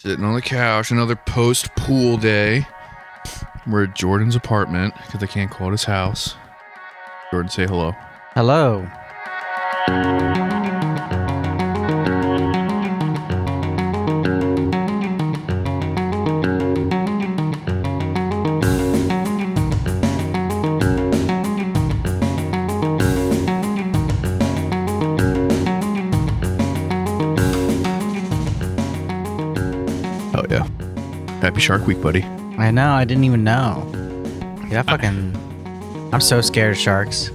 Sitting on the couch, another post-pool day. We're at Jordan's apartment because I can't call it his house. Jordan, say hello. Hello. Oh yeah. Happy Shark Week, buddy. I know. I didn't even know. Yeah, I'm so scared of sharks.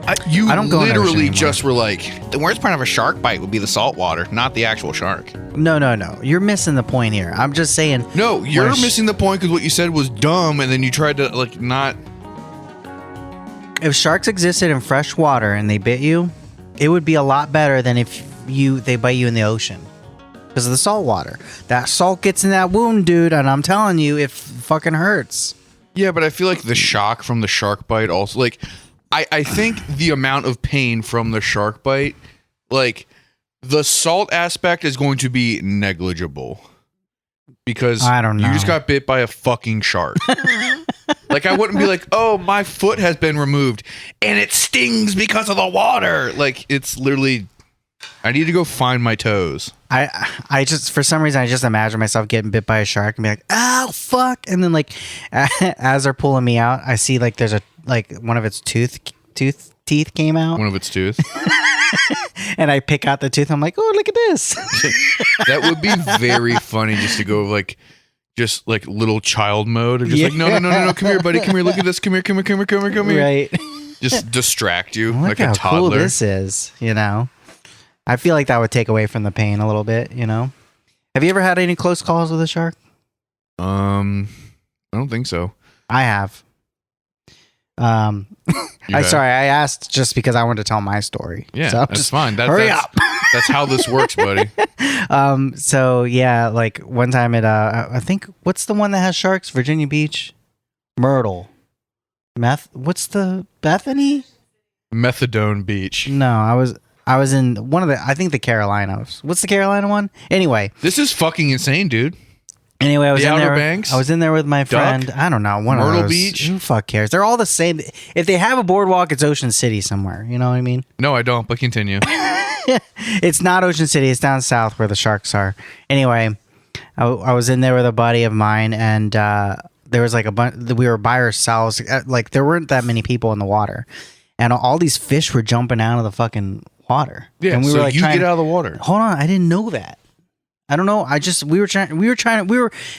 I don't go in the ocean literally anymore. just were like, The worst part of a shark bite would be the salt water, not the actual shark. No. You're missing the point here. I'm just saying. no, you're When a missing the point because what you said was dumb, and then you tried to not. If sharks existed in fresh water and they bit you, it would be a lot better than if they bite you in the ocean. Because of the salt water. That salt gets in that wound, dude, and I'm telling you, it fucking hurts. Yeah, but I feel like the shock from the shark bite also, like, I think the amount of pain from the shark bite, like, the salt aspect is going to be negligible. Because I don't know. you just got bit by a fucking shark. Like, I wouldn't be like, oh, my foot has been removed and it stings because of the water. Like, it's literally, I need to go find my toes. I just, for some reason, I just imagine myself getting bit by a shark and be like, oh, fuck. And then, like, as they're pulling me out, I see, like, there's one of its teeth came out. One of its tooth. And I pick out the tooth. I'm like, oh, look at this. That would be very funny just to go, like, just like little child mode. Or just like, no. Come here, buddy. Come here. Look at this. Come here. Right. Just distract you Look like a how toddler. cool this is, you know? I feel like that would take away from the pain a little bit, you know? Have you ever had any close calls with a shark? I don't think so. I have. You have? Sorry, I asked just because I wanted to tell my story. Yeah, so that's just fine. hurry up. That's how this works, buddy. So yeah, like one time at I think what's the one that has sharks? Virginia Beach, Myrtle, What's the Bethany? Methadone Beach. No, I was in one of I think the Carolinas. What's the Carolina one? Anyway, This is fucking insane, dude. I was The in Outer there. Banks? I was in there with my friend. I don't know, one Myrtle of those. Beach? Who fuck cares? They're all the same. If they have a boardwalk, it's Ocean City somewhere. You know what I mean? No, I don't, but continue. It's not Ocean City. It's down south where the sharks are. Anyway, I was in there with a buddy of mine, and there was like a bunch. We were by ourselves. Like there weren't that many people in the water, and all these fish were jumping out of the fucking water. Yeah, and we so were like you trying, get out of the water. Hold on, I didn't know that. I don't know.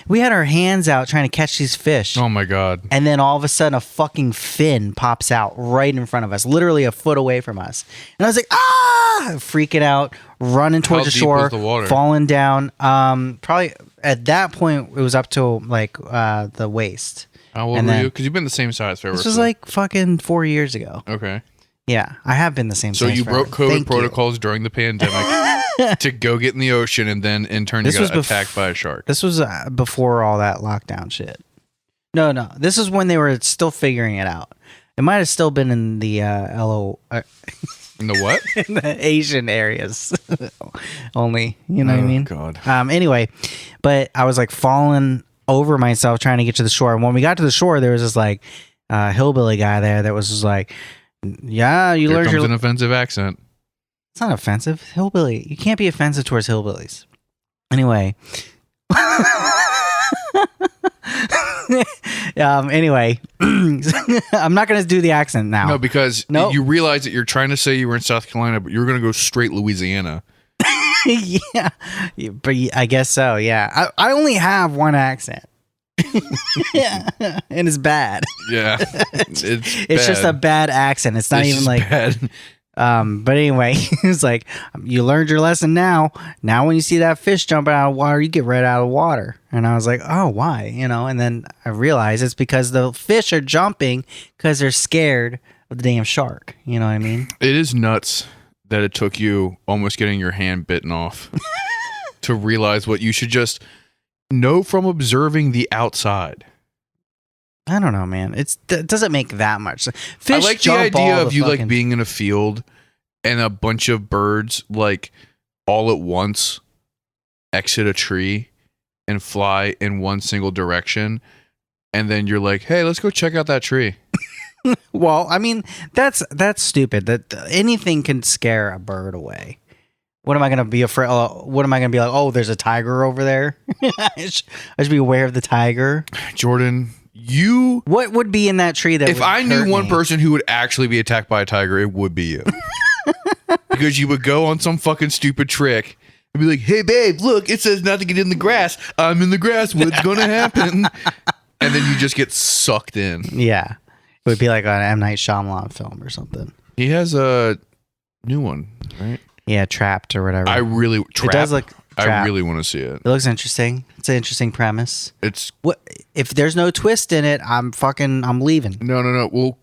We had our hands out trying to catch these fish. Oh my god. And then all of a sudden, a fucking fin pops out right in front of us, literally a foot away from us. And I was like, ah! Freaking out, running towards the deep shore, was the water? falling down. Probably at that point, it was up to like the waist. How old And were then- you? Because you've been the same size forever. This was so- like fucking 4 years ago. Okay. Yeah, I have been the same So size you forever. broke COVID Thank you. protocols during the pandemic to go get in the ocean, and then in turn you This was got attacked by a shark. This was before all that lockdown shit. No. This is when they were still figuring it out. It might have still been in the In the what? in the Asian areas only. You know what I mean? God. Anyway, but I was like falling over myself trying to get to the shore. And when we got to the shore, there was this like hillbilly guy there that was just like, yeah, you Here learned comes your... an offensive accent. It's not offensive. Hillbilly. You can't be offensive towards hillbillies. Anyway. Anyway, I'm not going to do the accent now. No, because Nope. you realize that you're trying to say you were in South Carolina, but you're going to go straight Louisiana. Yeah, but I guess so. Yeah, I only have one accent. Yeah, and it's bad. Yeah. It's Just a bad accent. It's not It's even just like. bad. But anyway, it's like you learned your lesson now. Now, when you see that fish jumping out of water, you get right out of water. And I was like, oh, why? You know. And then I realized it's because the fish are jumping because they're scared of the damn shark. You know what I mean? It is nuts that it took you almost getting your hand bitten off to realize what you should just know from observing the outside. I don't know, man. It doesn't make that much sense. Fish I like the jump all idea the of you like fucking- being in a field and a bunch of birds like all at once exit a tree and fly in one single direction, and then you're like, hey, let's go check out that tree. Well, I mean, that's stupid. That anything can scare a bird away. What am I gonna be afraid? What am I gonna be like? Oh, there's a tiger over there. I should be aware of the tiger. Jordan, What would be in that tree that? if would I knew hurt one me? person who would actually be attacked by a tiger, it would be you. Because you would go on some fucking stupid trick and be like, hey, babe, look, it says not to get in the grass. I'm in the grass. What's going to happen? And then you just get sucked in. Yeah, it would be like an M. Night Shyamalan film or something. He has a new one, right? Yeah, Trapped or whatever. It does look. I Trapped. really want to see it. It looks interesting. It's an interesting premise. It's What if there's no twist in it? I'm leaving. no. Well,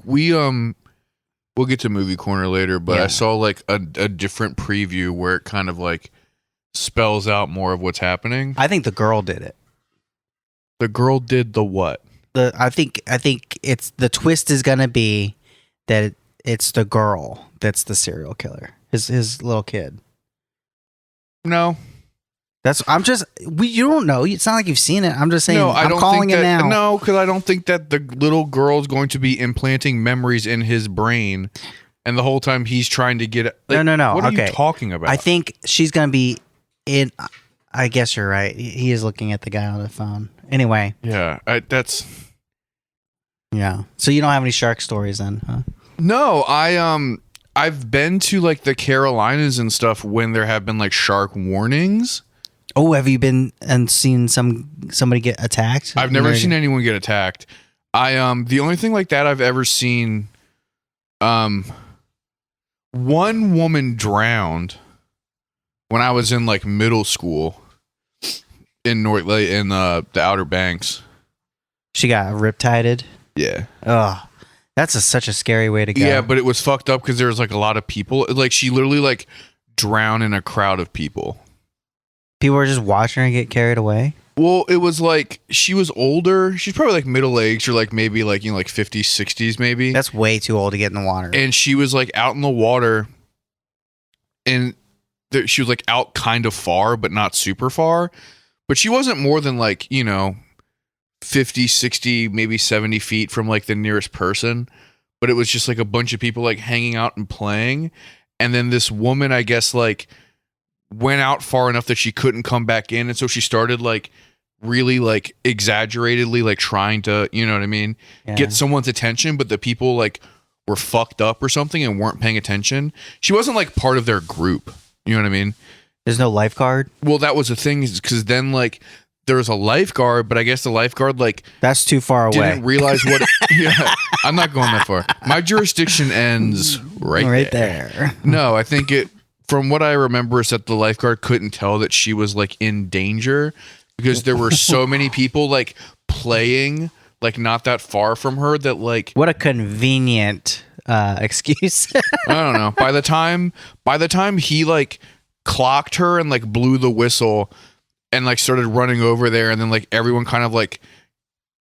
we'll get to movie corner later, but Yeah. I saw like a different preview where it kind of like spells out more of what's happening. I think the girl did it. The girl did the what? I think it's the twist is gonna be that it's the girl that's the serial killer. His little kid. No, You don't know. It's not like you've seen it. I'm just saying. no, I I'm don't calling think it that. now. No, because I don't think that the little girl's going to be implanting memories in his brain, and the whole time he's trying to get. Like, No. What are Okay. you talking about? I think she's gonna be in. I guess you're right. He is looking at the guy on the phone. Anyway, Yeah, that's yeah. So you don't have any shark stories then, huh? no. I've been to like the Carolinas and stuff when there have been like shark warnings. Oh, have you been and seen somebody get attacked? I've never seen anyone get attacked. The only thing like that I've ever seen, one woman drowned when I was in like middle school in the Outer Banks. She got riptided. Yeah. Oh, that's such a scary way to go. Yeah, but it was fucked up because there was like a lot of people. Like she literally like drowned in a crowd of people. people were just watching her get carried away. Well, it was like she was older. She's probably like middle aged or like maybe like, you know, like 50s, 60s maybe. That's way too old to get in the water. And she was like out in the water and she was like out kind of far, but not super far. But she wasn't more than like, you know, 50, 60, maybe 70 feet from like the nearest person. But it was just like a bunch of people like hanging out and playing. And then this woman, I guess, like went out far enough that she couldn't come back in. And so she started like really like exaggeratedly like trying to, you know what I mean, Yeah. get someone's attention. But the people like were fucked up or something and weren't paying attention. She wasn't like part of their group. You know what I mean? There's no lifeguard. Well, that was the thing, because then like there was a lifeguard, but I guess the lifeguard like That's too far away. didn't realize what. Yeah, I'm not going that far. My jurisdiction ends right there. No, I think it. From what I remember, is that the lifeguard couldn't tell that she was like in danger because there were so many people like playing like not that far from her that like What a convenient excuse. I don't know. By the time he like clocked her and like blew the whistle and like started running over there, and then like everyone kind of like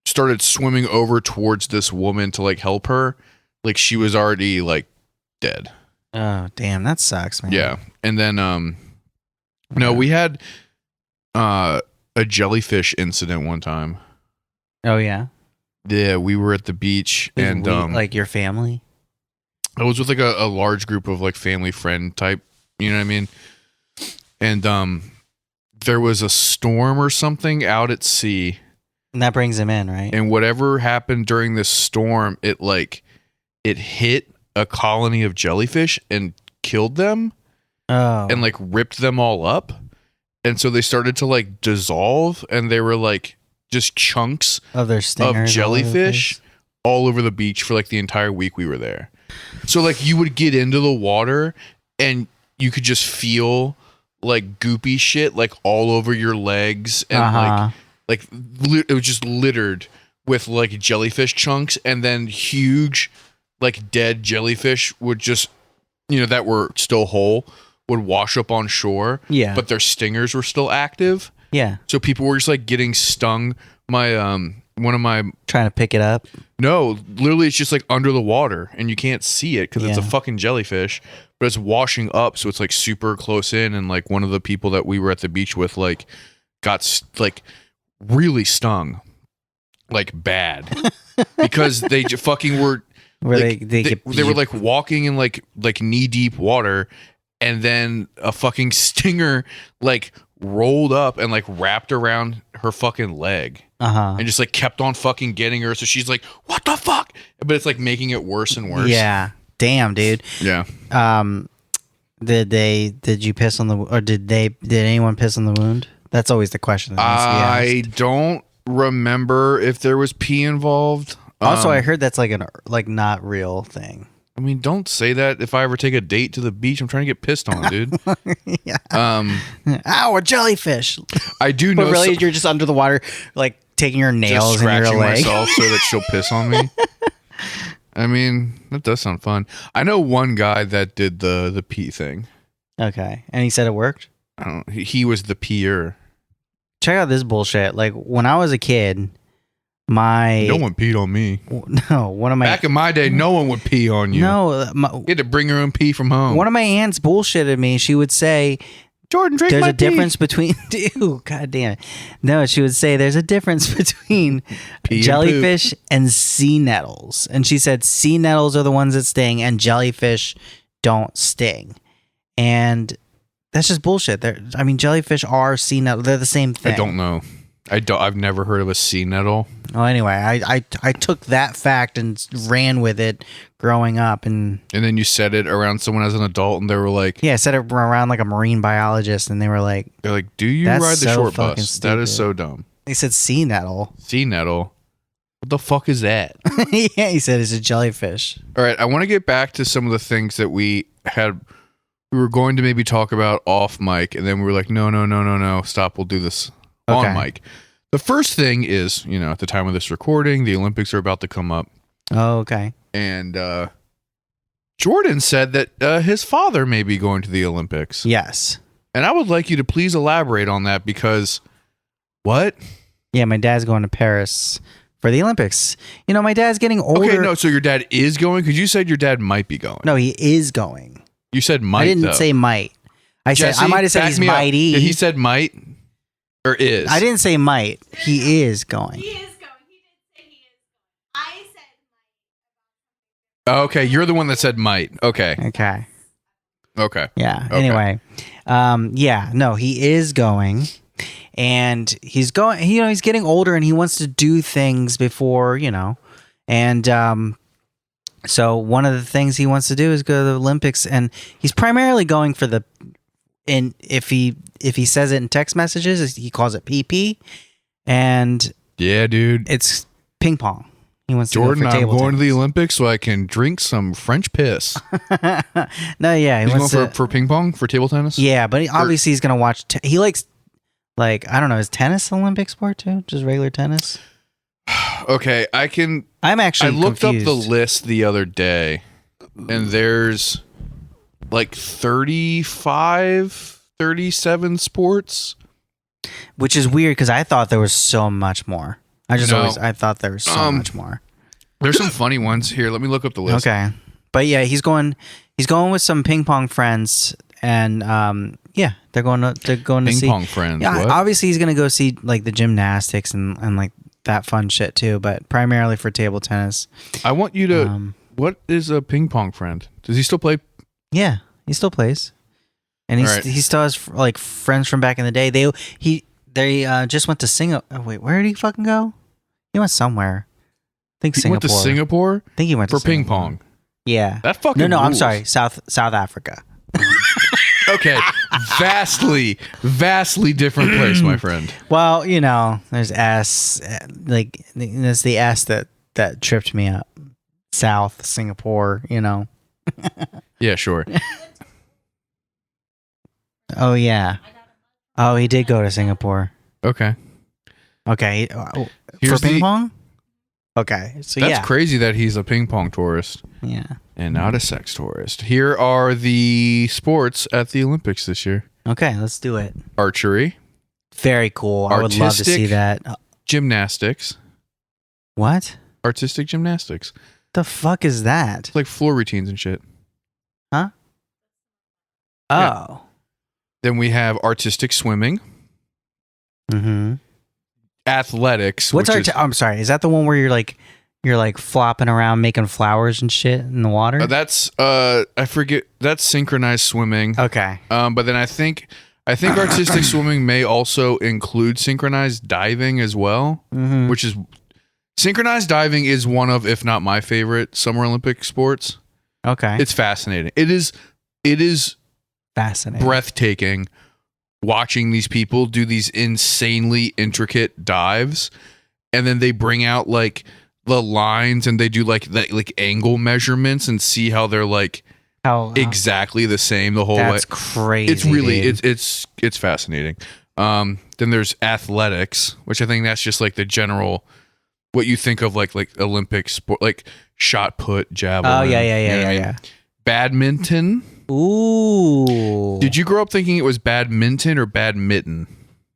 started swimming over towards this woman to like help her, like she was already like dead. Oh, damn, that sucks, man. Yeah. And then no, we had a jellyfish incident one time. Oh yeah. Yeah, we were at the beach and like your family. I was with like a large group of like family friend type, you know what I mean? And there was a storm or something out at sea, And that brings him in, right? and whatever happened during this storm, it hit a colony of jellyfish and killed them Oh. and like ripped them all up. And so they started to like dissolve, and they were like just chunks of their of stingers. all over the jellyfish place. all over the beach for like the entire week we were there. So like you would get into the water and you could just feel like goopy shit like all over your legs, and Uh-huh. it was just littered with like jellyfish chunks, and then huge like dead jellyfish would just, you know, that were still whole would wash up on shore. Yeah. But their stingers were still active. Yeah. So people were just like getting stung. My one of my Trying to pick it up. no, literally it's just like under the water and you can't see it because it's a Yeah. fucking jellyfish, but it's washing up, so it's like super close in. And like one of the people that we were at the beach with like got like really stung, like bad, because they fucking were. Where like, they were like walking in like knee deep water, and then a fucking stinger like rolled up and like wrapped around her fucking leg and just like kept on fucking getting her. So she's like, "What the fuck?" But it's like making it worse and worse. Yeah. Damn, dude. Yeah. Did you piss on the, or did anyone piss on the wound? That's always the question. I don't remember if there was pee involved. Also, I heard that's like not real thing. I mean, don't say that. If I ever take a date to the beach, I'm trying to get pissed on, dude. Yeah. Ow, a jellyfish. I do know. But really, you're just under the water, like taking your nails just in your scratching leg. myself so that she'll piss on me. I mean, that does sound fun. I know one guy that did the pee thing. Okay, and he said it worked. I don't. He was the peer. Check out this bullshit. Like when I was a kid, No one peed on me. One of my Back in my day, no one would pee on you. No, You had to bring your own pee from home. one of my aunts bullshitted me. She would say, Jordan, drink "There's my a difference between." Dude, god damn it! No, she would say, "There's a difference between Pee and jellyfish and sea nettles," and she said, "Sea nettles are the ones that sting, and jellyfish don't sting." And that's just bullshit. I mean, jellyfish are sea nettles. They're the same thing. I don't know. I've never heard of a sea nettle. Well, anyway, I took that fact and ran with it growing up, and then you said it around someone as an adult, and they were like, yeah, I said it around like a marine biologist, and they were like, they're like, "Do you That's ride the so short fucking bus? That is stupid. so dumb." they said sea nettle. Sea nettle. What the fuck is that? Yeah, he said it's a jellyfish. All right, I want to get back to some of the things that we were going to maybe talk about off mic, and then we were like, no, stop. We'll do this Okay. on mic. The first thing is, at the time of this recording, the Olympics are about to come up, Oh, okay. and Jordan said that his father may be going to the Olympics. Yes. And I would like you to please elaborate on that because what? Yeah, my dad's going to Paris for the Olympics. My dad's getting older. Okay, no, so your dad is going? Because you said your dad might be going. No, he is going. You said might, I didn't though. say might. I Jesse, said I might have said back he's me up. mighty. Yeah, he said might or is. I didn't say might. He is going. He is going. He did say he is going. I said Okay, you're the one that said might. Okay. Okay. Yeah. Okay. Anyway, yeah. No, he is going, and he's going. He's getting older, and he wants to do things before and so one of the things he wants to do is go to the Olympics, and he's primarily going for the. And if he says it in text messages, he calls it PP, and Yeah, dude. it's ping pong. He wants Jordan, to go for I'm table going to the tennis. Olympics so I can drink some French piss. No, yeah, he He's going wants for, to. for ping pong, for table tennis? Yeah, but obviously he's gonna watch. He likes, I don't know, is tennis an Olympic sport too? Just regular tennis? Okay, I'm I actually. looked confused. up the list the other day, and there's like 35, 37 sports. Which is weird because I thought there was so much more. I thought there was so much more. There's some funny ones here. Let me look up the list. Okay, but yeah, he's going with some ping pong friends, and yeah, they're going to Ping see. pong friends. Yeah, what? obviously he's gonna go see like the gymnastics and like that fun shit too, but primarily for table tennis. I want you to. What is a ping pong friend? Does he still play? Yeah, he still plays, and All right. he still has like friends from back in the day. They just went to Singapore. Oh, wait, where did he fucking go? He went somewhere. I think He Singapore. went to Singapore I think he went for to ping Singapore. pong. Yeah. That fucking I'm rules. sorry. South Africa. Okay, vastly different place, my friend. Well, there's S. Like there's the S that tripped me up. South Singapore. Yeah, sure. Oh yeah. Oh, he did go to Singapore. Okay. Okay. For Here's ping the- pong. Okay. So That's yeah. crazy that he's a ping pong tourist Yeah. and not a sex tourist. Here are the sports at the Olympics this year. Okay. Let's do it. Archery, Very cool. I would love to see Artistic- that. gymnastics, What artistic gymnastics. the fuck is that? It's like floor routines and shit. Oh. Yeah. Then we have artistic swimming, Mm-hmm. athletics. What's which is, I'm sorry. Is that the one where you're like flopping around making flowers and shit in the water? that's I forget. That's synchronized swimming. Okay. But then I think artistic swimming may also include synchronized diving as well, which is synchronized diving is one of, if not my favorite, Summer Olympic sports. Okay. It's fascinating. It is fascinating. breathtaking watching these people do these insanely intricate dives, and then they bring out like the lines and they do like angle measurements and see how they're like How exactly the same the whole way. That's crazy. It's really dude. it's fascinating. Then there's athletics, which I think that's just like the general what you think of like Olympic sport, like shot put, javelin. Oh yeah, you know what I mean? yeah. Badminton. Ooh. Did you grow up thinking it was badminton or badminton?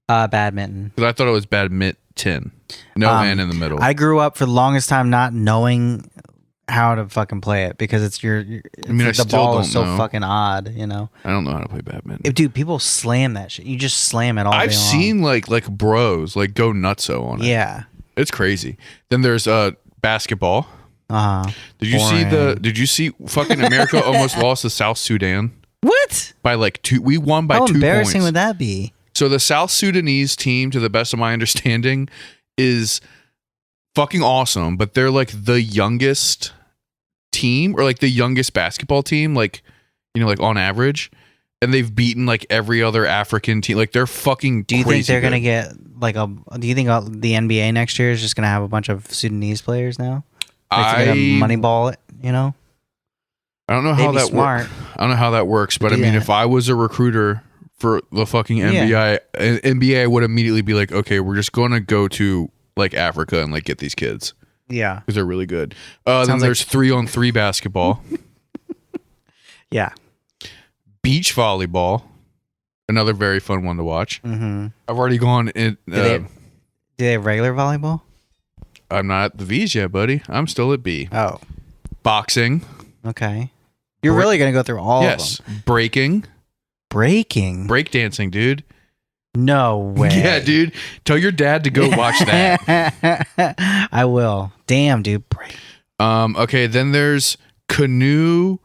Badminton. Because I thought it was badminton. No N in the middle. I grew up for the longest time not knowing how to fucking play it because it's I the still ball is don't so know. fucking odd, you know. I don't know how to play badminton. Dude, people slam that shit. You just slam it all day I've long. seen like bros like go nutso on it. Yeah. It's crazy. Then there's basketball. Uh-huh. Did you see fucking America almost lost to South Sudan What? by like 2? We won by How 2 embarrassing points. would that be? So the South Sudanese team, to the best of my understanding, is fucking awesome, but they're like the youngest team or like the youngest basketball team, like, you know, like on average. And they've beaten like every other African team. Like they're fucking Do you crazy think they're gonna good. get like do you think the NBA next year is just gonna have a bunch of Sudanese players now? Like they're gonna moneyball it, you know? I don't know They'd how be that smart. works. I don't know how that works, but I do mean, that. if I was a recruiter for the fucking NBA, I would immediately be like, okay, we're just going to go to like Africa and like get these kids Yeah. because they're really good. Then Sounds there's 3-on-3 basketball, Yeah. beach volleyball, another very fun one to watch. Mm-hmm. I've already gone in. Do they have regular volleyball? I'm not at the V's yet, buddy. I'm still at B. Oh. Boxing, Okay. You're really gonna go through all yes. of them. Breaking, Breaking? breakdancing, dude. No way. Yeah, dude. Tell your dad to go watch that. I will. Damn, dude. Break. Okay, then there's canoe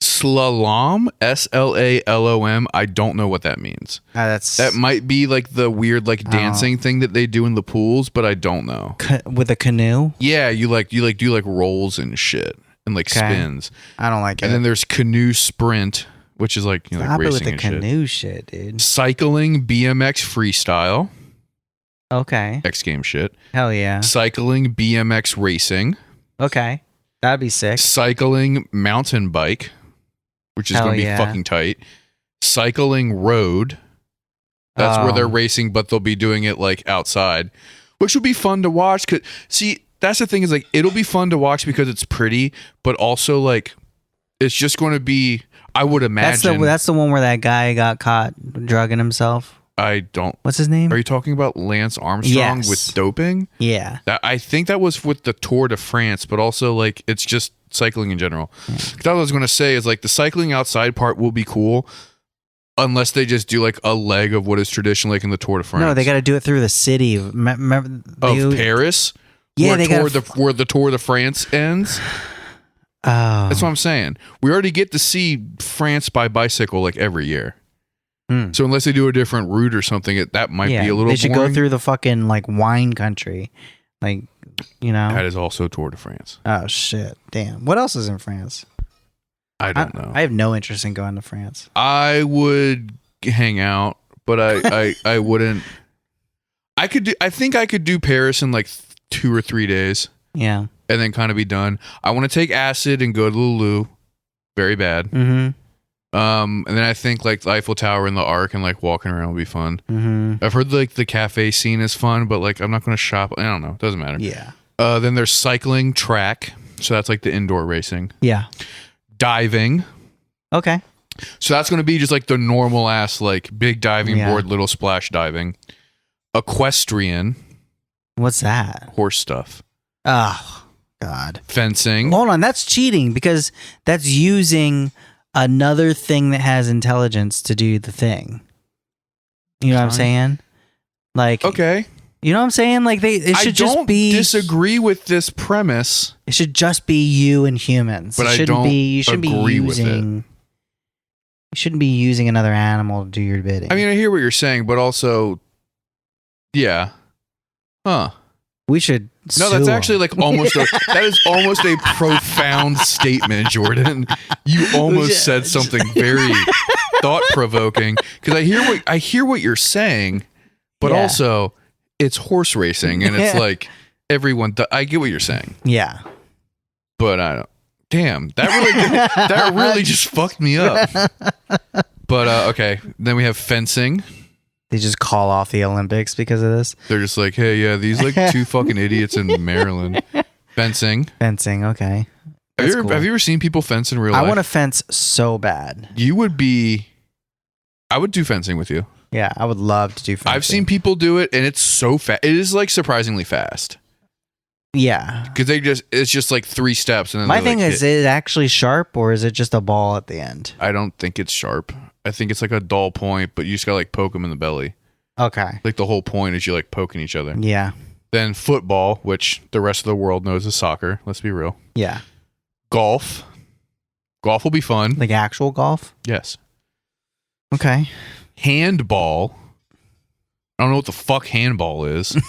slalom, SLALOM. I don't know what that means. That might be like the weird like dancing thing that they do in the pools, but I don't know. With a canoe. Yeah, you do like rolls and shit and like Okay. spins. I don't like it. And then there's canoe sprint, which is like, you know, like Stop it with racing the and shit. canoe shit, dude. Cycling, BMX freestyle, Okay. X Games shit. Hell yeah. Cycling, BMX racing, Okay. That'd be sick. cycling mountain bike, which is Hell going to be yeah. fucking tight. Cycling road. That's where they're Oh. racing, but they'll be doing it like outside, which would be fun to watch. Cause see, that's the thing is like, it'll be fun to watch because it's pretty, but also like, it's just going to be, I would imagine. That's the one where that guy got caught drugging himself. I don't. What's his name? Are you talking about Lance Armstrong Yes. with doping? Yeah. I think that was with the Tour de France, but also like it's just cycling in general. That's what I was going to say is like the cycling outside part will be cool unless they just do like a leg of what is traditional like in the Tour de France. No, they got to do it through the city. Remember, of Paris. Yeah, where they got where the Tour de France ends. Oh. That's what I'm saying. We already get to see France by bicycle like every year. Hmm. So unless they do a different route or something, that might be a little. They should boring. go through the fucking like wine country, like you know. That is also Tour de France. Oh shit! Damn. What else is in France? I don't know. I have no interest in going to France. I would hang out, but I wouldn't. I think I could do Paris in like 2 or 3 days Yeah. and then kind of be done. I want to take acid and go to the Lou, very bad. Mm-hmm. And then I think like the Eiffel Tower and the Arc and like walking around would be fun. Mm-hmm. I've heard like the cafe scene is fun, but like I'm not going to shop. I don't know. It doesn't matter. Yeah. Then there's cycling track, so that's like the indoor racing. Yeah. Diving. Okay. So that's going to be just like the normal ass, like big diving Yeah. board, little splash diving. Equestrian, What's that? horse stuff. Oh God. Fencing. Hold on. That's cheating because that's using another thing that has intelligence to do the thing. You know what I'm Fine. saying? Like Okay. You know what I'm saying? Like it I should don't just be. disagree with this premise. It should just be you and humans. But it I shouldn't don't be. You shouldn't agree be with it. using. You shouldn't be using another animal to do your bidding. I mean, I hear what you're saying, but also, yeah, huh? we should. No, that's sue actually 'em. like almost that is almost a profound statement, Jordan. You almost said something very thought provoking because I hear what you're saying, but Yeah. also it's horse racing and it's like everyone. I get what you're saying, Yeah. but I don't. Damn, that really just fucked me up. But okay, then we have fencing. They just call off the Olympics because of this. They're just like, hey, yeah, these like two fucking idiots in Maryland. Fencing. Fencing. Okay. Have That's you, cool. have you ever seen people fence in real I life? want to fence so bad. I would do fencing with you. Yeah, I would love to do fencing. I've seen people do it and it's so fast. It is like surprisingly fast. Yeah. Because it's just like 3 steps. And then My they, thing like, is hit. it actually sharp or is it just a ball at the end? I don't think it's sharp. I think it's like a dull point, but you just gotta like poke them in the belly. Okay. Like the whole point is you like poking each other. Yeah. Then football, which the rest of the world knows is soccer. Let's be real. Yeah. Golf. Golf will be fun. Like actual golf? Yes. Okay. Handball. I don't know what the fuck handball is. Is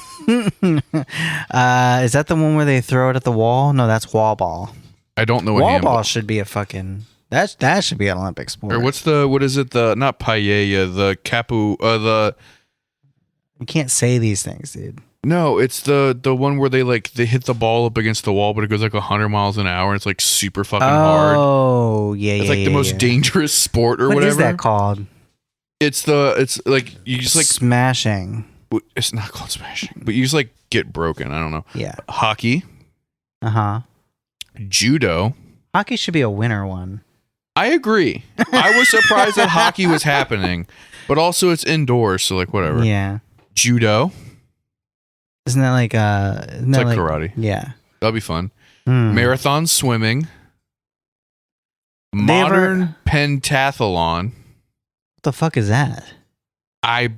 that the one where they throw it at the wall? No, that's wall ball. I don't know what Wall handball. ball should be a fucking that should be an Olympic sport. Or what is it? The not paella, the capu, You can't say these things, dude. no, it's the one where they hit the ball up against the wall, but it goes like 100 miles an hour. And it's like super fucking hard. Oh, yeah, It's yeah. like the yeah, most yeah. dangerous sport or What whatever. is that called? It's like you just like Smashing. it's not called smashing, but you just like get broken. I don't know. Yeah. Hockey, Uh-huh. judo. Hockey should be a winter one. I agree. I was surprised that hockey was happening, but also it's indoors, so like whatever. Yeah. Judo, Isn't that like it's like karate. Yeah. That'll be fun. Hmm. Marathon swimming, They ever- modern pentathlon. What the fuck is that? I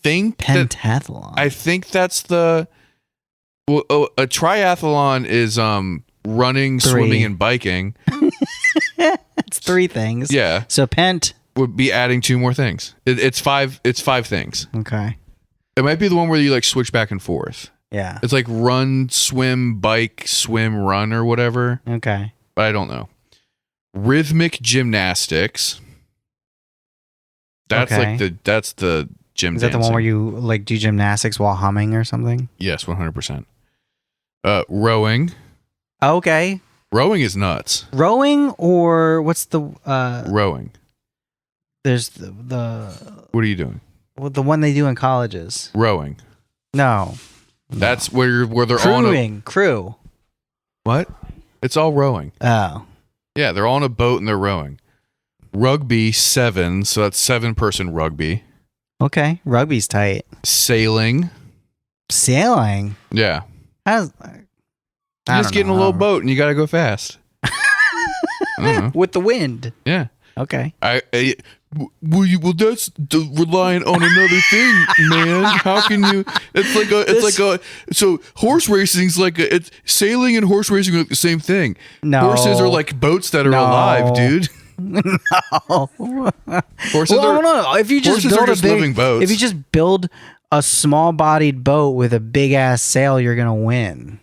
think Pentathlon. I think that's the a triathlon is running, 3. swimming, and biking. It's 3 things. Yeah, So pent. would be adding 2 more things. It's 5. It's 5 things. Okay. It might be the one where you like switch back and forth. Yeah. It's like run, swim, bike, swim, run, or whatever. Okay. But I don't know. Rhythmic gymnastics. That's Okay. that's the gym. Is that the one dancing. where you like do gymnastics while humming or something? Yes, 100%. Rowing. Okay. Rowing is nuts. Rowing or what's the Rowing. there's the What are you doing? the one they do in colleges. Rowing. No. That's where they're on a Crewing. Crew. what? It's all rowing. Oh. Yeah, they're all on a boat and they're rowing. Rugby 7, so that's 7-person rugby. Okay. Rugby's tight. Sailing. Sailing. Yeah. How's You just get in a little boat and you got to go fast. I don't know. with the wind. Yeah. Okay. Well, that's relying on another thing, man. How can you? So horse racing's like it's sailing and horse racing are like the same thing. No. Horses are like boats that are No. alive, dude. Oh. Horses Well, are no. If you just horses build are just a big, living boats. if you just build a small-bodied boat with a big-ass sail, you're gonna win.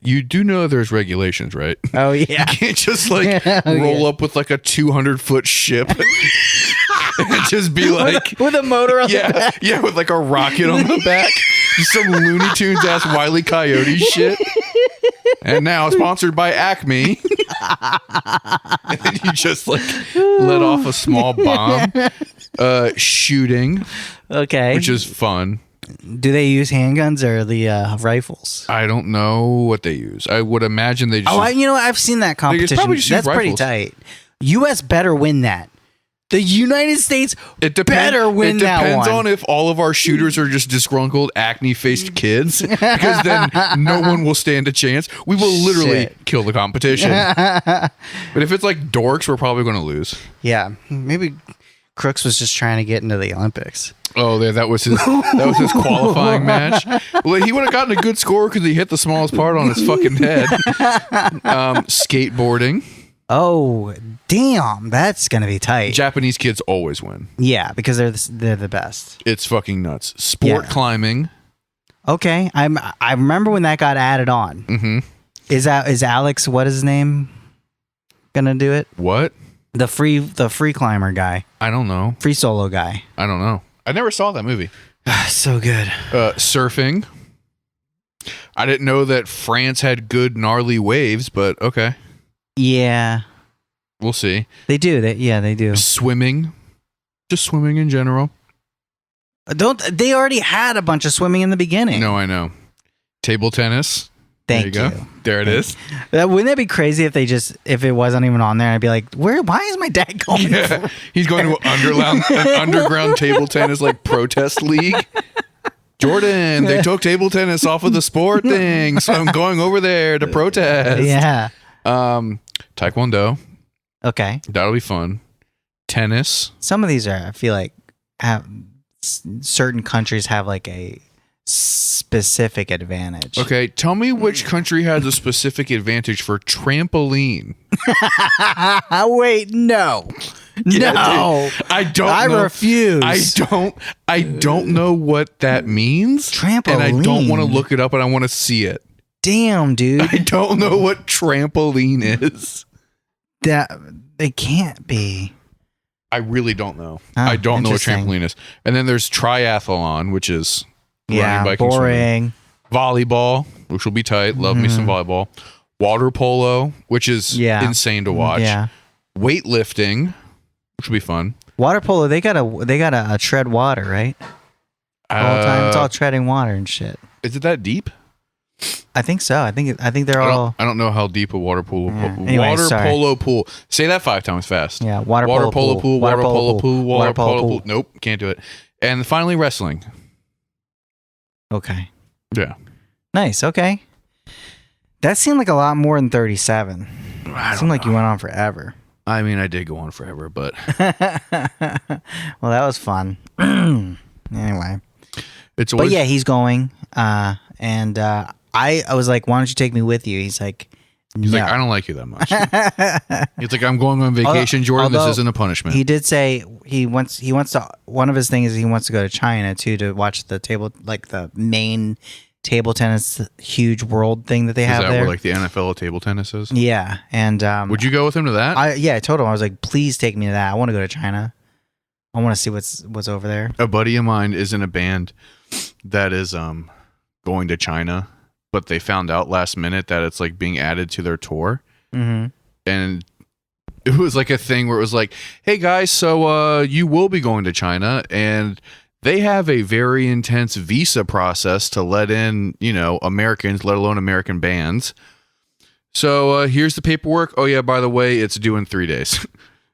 You do know there's regulations, right? Oh yeah. You can't just like Yeah, roll up with like a 200-foot ship and just be like, with a motor on the yeah, back. yeah, with like a rocket on the back, just some Looney Tunes ass Wile E. Coyote shit. And now sponsored by Acme. And then you just like let off a small bomb. Shooting, Okay. which is fun. Do they use handguns or the rifles? I don't know what they use. I would imagine they just. I've seen that competition. probably just use That's pretty rifles. tight. U.S. better win that. The United States better win It that depends one. on if all of our shooters are just disgruntled, acne-faced kids, because then no one will stand a chance. We will literally Shit. kill the competition. But if it's like dorks, we're probably going to lose. Yeah, maybe Crooks was just trying to get into the Olympics. Oh, yeah, that was his qualifying match. Well, he would have gotten a good score because he hit the smallest part on his fucking head. Skateboarding. Oh, damn. That's going to be tight. Japanese kids always win. Yeah, because they're the best. It's fucking nuts. Sport Yeah. climbing. Okay. I remember when that got added on. Mm-hmm. Is Alex, what is his name, going to do it? What? The free climber guy. I don't know. Free solo guy. I don't know. I never saw that movie. So good. Surfing. I didn't know that France had good gnarly waves, but okay. Yeah. We'll see. They do. They do. Swimming. Just swimming in general. They already had a bunch of swimming in the beginning. No, I know. Table tennis. Thank there you go. There it is. Wouldn't that be crazy if it wasn't even on there? I'd be like, why is my dad going? Yeah. He's going to an underground table tennis like protest league. Jordan, they took table tennis off of the sport thing, so I'm going over there to protest. Yeah. Taekwondo. Okay. That'll be fun. Tennis. Some of these I feel like certain countries have like a specific advantage. Okay, tell me which country has a specific advantage for trampoline. Wait, no. Yeah, No. dude, I don't I know. refuse. I don't know what that means. Trampoline. And I don't want to look it up, and I want to see it. Damn, dude. I don't know what trampoline is. That it can't be. I really don't know. Oh, I don't know what interesting. trampoline is. And then there's triathlon, which is running, biking, boring. swimming. Volleyball, which will be tight. Love me some volleyball. Water polo, which is insane to watch. Yeah. Weightlifting, which will be fun. Water polo, they gotta tread water, right? All the time. It's all treading water and shit. Is it that deep? I think so. I think they're all. I don't know how deep a water polo. Anyway, water sorry. polo pool. Say that 5 times fast. Yeah, Water polo pool. Water polo pool. Water polo pool. Nope, can't do it. And finally, wrestling. Okay. Yeah. Nice. Okay. That seemed like a lot more than 37. It seemed like you went on forever. I mean, I did go on forever, but Well, that was fun. Anyway. it's But always. yeah, he's going. And I was like, why don't you take me with you? He's like, He's no. like, I don't like you that much. He's like, I'm going on vacation, Jordan. although This isn't a punishment. He did say he wants to. One of his things is he wants to go to China too to watch the the main table tennis huge world thing that they Is have that there. where like the NFL of table tennis is? Yeah, and Would you go with him to that? I told him I was like, please take me to that. I want to go to China. I want to see what's over there. A buddy of mine is in a band that is going to China, but they found out last minute that it's like being added to their tour. Mm-hmm. And it was like a thing where it was like, hey guys, so you will be going to China, and they have a very intense visa process to let in, Americans, let alone American bands. So here's the paperwork. Oh yeah, by the way, it's due in 3 days.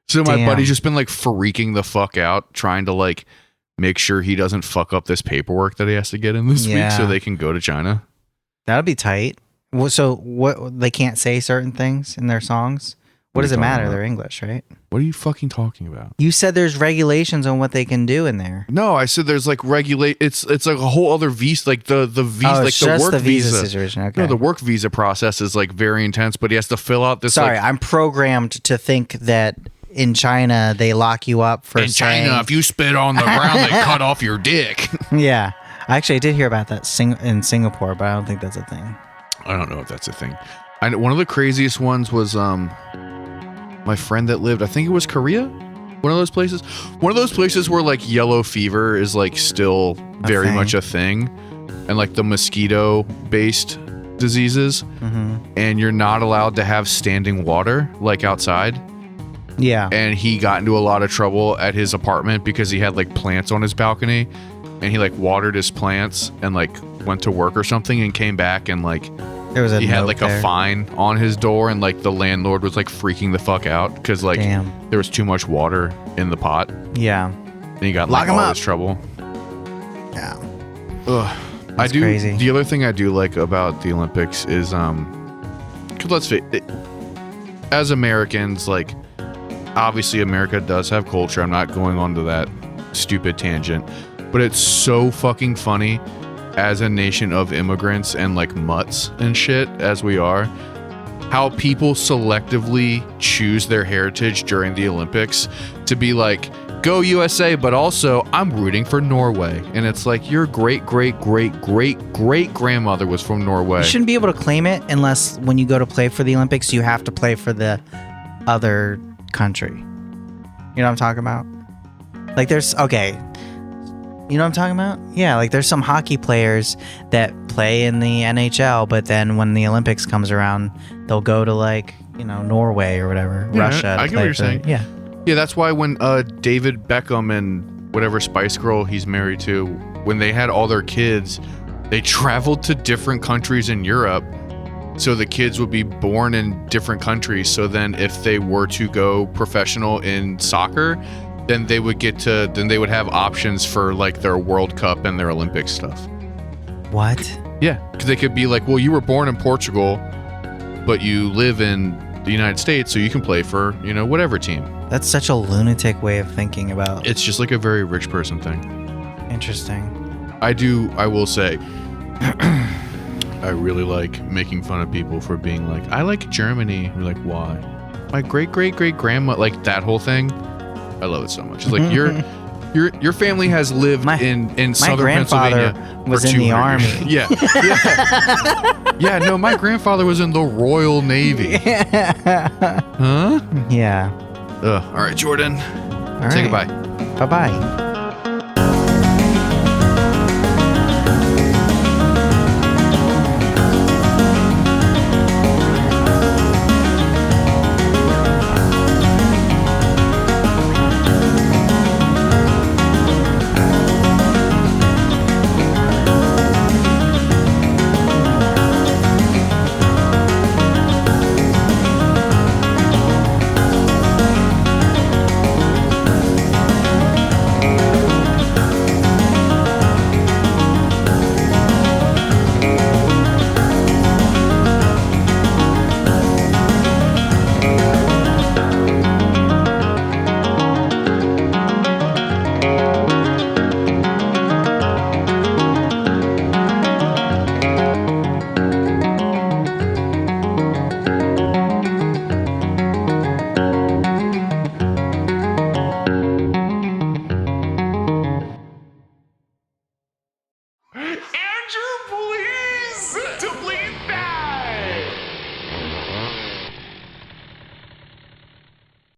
So my Damn. buddy's just been like freaking the fuck out, trying to like make sure he doesn't fuck up this paperwork that he has to get in this week so they can go to China. That'd be tight. Well, so what? They can't say certain things in their songs. What What are does you it matter? talking about? They're English, right? What are you fucking talking about? You said there's regulations on what they can do in there. No, I said there's like regulate. It's like a whole other visa, like the visa, Oh, like it's the just work the visa visa. situation. Okay. No, the work visa process is like very intense, but he has to fill out this. Sorry, like, I'm programmed to think that in China they lock you up for in saying, China, if you spit on the ground, they cut off your dick. Yeah, actually, I did hear about that in Singapore, but I don't think that's a thing. I don't know if that's a thing. I know one of the craziest ones was my friend that lived, I think it was Korea. One of those places. One of those places where like yellow fever is like still very thing. much a thing, and like the mosquito based diseases, and you're not allowed to have standing water like outside. Yeah. And he got into a lot of trouble at his apartment because he had like plants on his balcony, and he like watered his plants and like went to work or something and came back and like There was a he had note like there. a fine on his door, and like the landlord was like freaking the fuck out because like Damn. there was too much water in the pot, Yeah. and he got Lock like him all up. this trouble. Yeah. Ugh. I do. crazy. The other thing I do like about the Olympics is 'cause let's face it, as Americans, like obviously America does have culture. I'm not going on to that stupid tangent, but it's so fucking funny as a nation of immigrants and like mutts and shit as we are, how people selectively choose their heritage during the Olympics to be like, go USA, but also I'm rooting for Norway. And it's like, your great grandmother was from Norway. You shouldn't be able to claim it unless when you go to play for the Olympics, you have to play for the other country. You know what I'm talking about? Like there's, okay. You know what I'm talking about? Yeah, like there's some hockey players that play in the NHL, but then when the Olympics comes around, they'll go to like, you know, Norway or whatever, Yeah, Russia. I to get what play you're for- saying. Yeah. Yeah, that's why when David Beckham and whatever Spice Girl he's married to, when they had all their kids, they traveled to different countries in Europe. So the kids would be born in different countries. So then if they were to go professional in soccer, then they would have options for like their World Cup and their Olympic stuff. What? Yeah, because they could be like, well, you were born in Portugal, but you live in the United States, so you can play for, you know, whatever team. That's such a lunatic way of thinking about. It's just like a very rich person thing. Interesting. I will say, I really like making fun of people for being like, I like Germany. You're like, why? My great grandma, like that whole thing. I love it so much. It's like your family has lived in southern grandfather Pennsylvania was for in the 200 army. years. Yeah. Yeah, no, my grandfather was in the Royal Navy. Huh? Yeah. All right, Jordan. All Say right. goodbye. Bye-bye.